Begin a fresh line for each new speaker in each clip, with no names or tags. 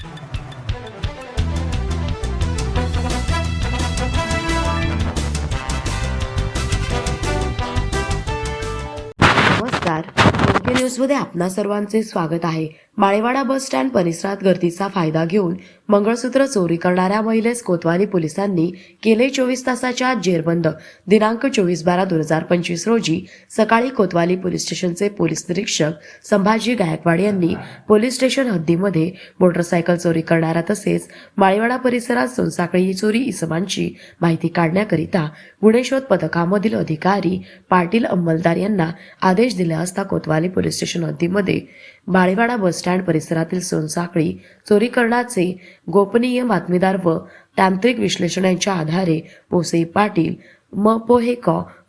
नमस्कार, योग्य न्यूजमध्ये आपणा सर्वांचे स्वागत आहे. माळेवाडा बस स्टँड परिसरात गर्दीचा फायदा घेऊन मंगळसूत्र चोरी करणाऱ्या महिलेस कोतवाली पोलिसांनी केले 24 तासाच्या जेरबंद. दिनांक 24/12/2025 रोजी सकाळी कोतवाली पोलीस स्टेशनचे पोलीस निरीक्षक संभाजी गायकवाड यांनी पोलीस स्टेशन हद्दीमध्ये मोटरसायकल चोरी करणाऱ्या तसेच माळेवाडा परिसरात सोनसाखळी चोरी इसमांची माहिती काढण्याकरिता गुन्हे शोध पथकामधील अधिकारी पाटील अंमलदार यांना आदेश दिले असता कोतवाली पोलीस स्टेशन हद्दीमध्ये माळेवाडा बस स्टँड परिसरातील सोनसाखळी चोरी करण्याचे गोपनीय बातमीदार व तांत्रिक विश्लेषण यांच्या आधारे पोसई पाटील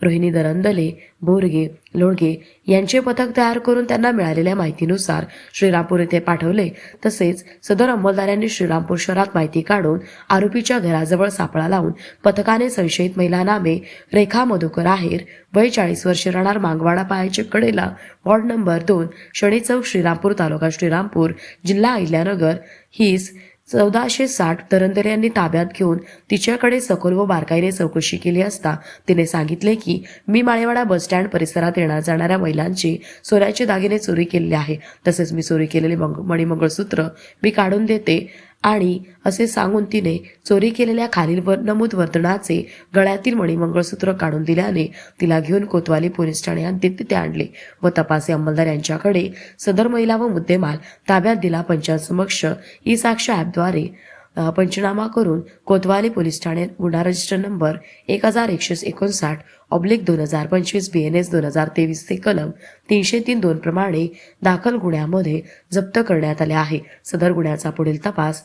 रोहिणी दरंदले बोरगे लोणगे यांचे पथक तयार करून त्यांना मिळालेल्या माहितीनुसार श्रीरामपूर येथे पाठवले. तसेच सदर अंमलदारांनी श्रीरामपूर शहरात माहिती काढून आरोपीच्या घराजवळ सापळा लावून पथकाने संशयित महिला नामे रेखा मधुकर आहेर वय 40 वर्षे राहणार मांगवाडा पायाचे कडेला वॉर्ड नंबर 2 शनी चौक श्रीरामपूर तालुका श्रीरामपूर जिल्हा अहिल्यानगर हीच 1460 दरंदरे यांनी ताब्यात घेऊन तिच्याकडे सखोल व बारकाईने चौकशी केली असता तिने सांगितले की मी माळेवाडा बस स्टँड परिसरात येणार जाणाऱ्या महिलांची सोन्याचे दागिने चोरी केलेले आहे. तसेच मी चोरी केलेले मणिमंगळसूत्र मी काढून देते आणि असे सांगून तिने चोरी केलेल्या खालील नमूद वर्तनाचे गळ्यातील मणिमंगळसूत्र काढून दिल्याने तिला घेऊन कोतवाली पोलीस ठाणे हद्दीत तिथे आणले व तपासी अंमलदार यांच्याकडे सदर महिला व मुद्देमाल ताब्यात दिला. पंचांसमक्ष ई साक्ष ॲपद्वारे पंचनामा करून कोतवाली पोलीस ठाणे गुन्हा रजिस्टर नंबर 1159/2025 BNS 2023 चे कलम 303(2) प्रमाणे दाखल गुन्ह्यामध्ये जप्त करण्यात आले आहे. सदर गुन्ह्याचा पुढील तपास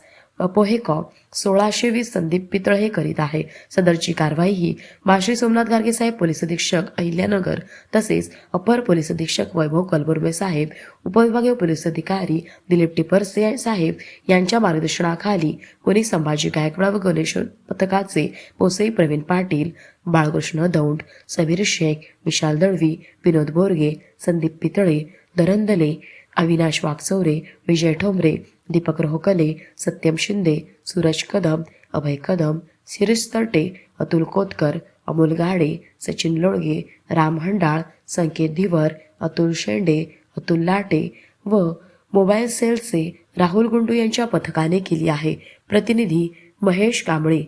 पोहेकॉ 1620 संदीप पितळे करीत आहे. सदरची कारवाई ही माश्री सोमनाथ गार्गे साहेब पोलीस अधीक्षक अहिल्यानगर तसेच अपर पोलीस अधीक्षक वैभव कलबुर्मे साहेब उपविभागीय पोलीस अधिकारी दिलीप टिपरसे साहेब यांच्या मार्गदर्शनाखाली पोलीस संभाजी गायकवाड व गणेश पथकाचे पोसई प्रवीण पाटील बाळकृष्ण दौंड समीर शेख विशाल दळवी विनोद बोरगे संदीप पितळे दरंदले अविनाश वागचौरे विजय ठोंबरे दीपक रोहकले सत्यम शिंदे सूरज कदम अभय कदम शिरीष तरटे अतुल कोतकर अमोल गाडे सचिन लोणगे राम हंडाळ संकेत धिवर अतुल शेंडे अतुल लाटे व मोबाईल सेलचे राहुल गुंडू यांच्या पथकाने केली आहे. प्रतिनिधी महेश कांबळे.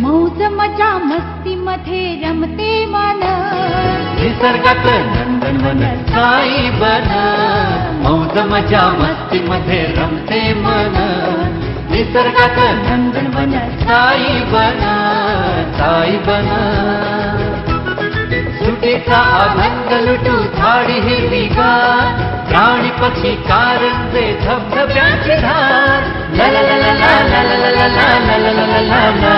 मौज मजा मस्ती मध्ये रमते मन
निसर्गात नंदनवन साई बन. मौज मजा मस्ती मध्ये रमते मन निसर्गात नंदनवन साई बन साई बन. सुटेचा आनंद लुटू झाडी हिरवीगार प्राणी पक्षी कारंजे धबधब्याची धार ला ला ला ला ला ला ला ला ला ला ला ला ला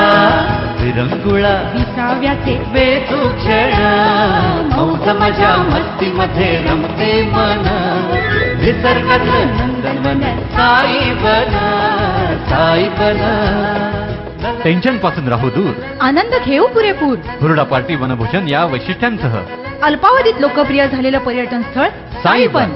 विरंगुळा
विसाव्याचे
बेतू क्षण. मौज मजा मस्ती मध्ये रमते मन निसर्गात नंदनवन साई बन साई बन.
टेन्शन पासून राहू दूर,
आनंद घेऊ पुरेपूर.
हुरडा पार्टी वनभूषण या वैशिष्ट्यांसह
अल्पावधीत लोकप्रिय झालेलं पर्यटन स्थळ साईबन.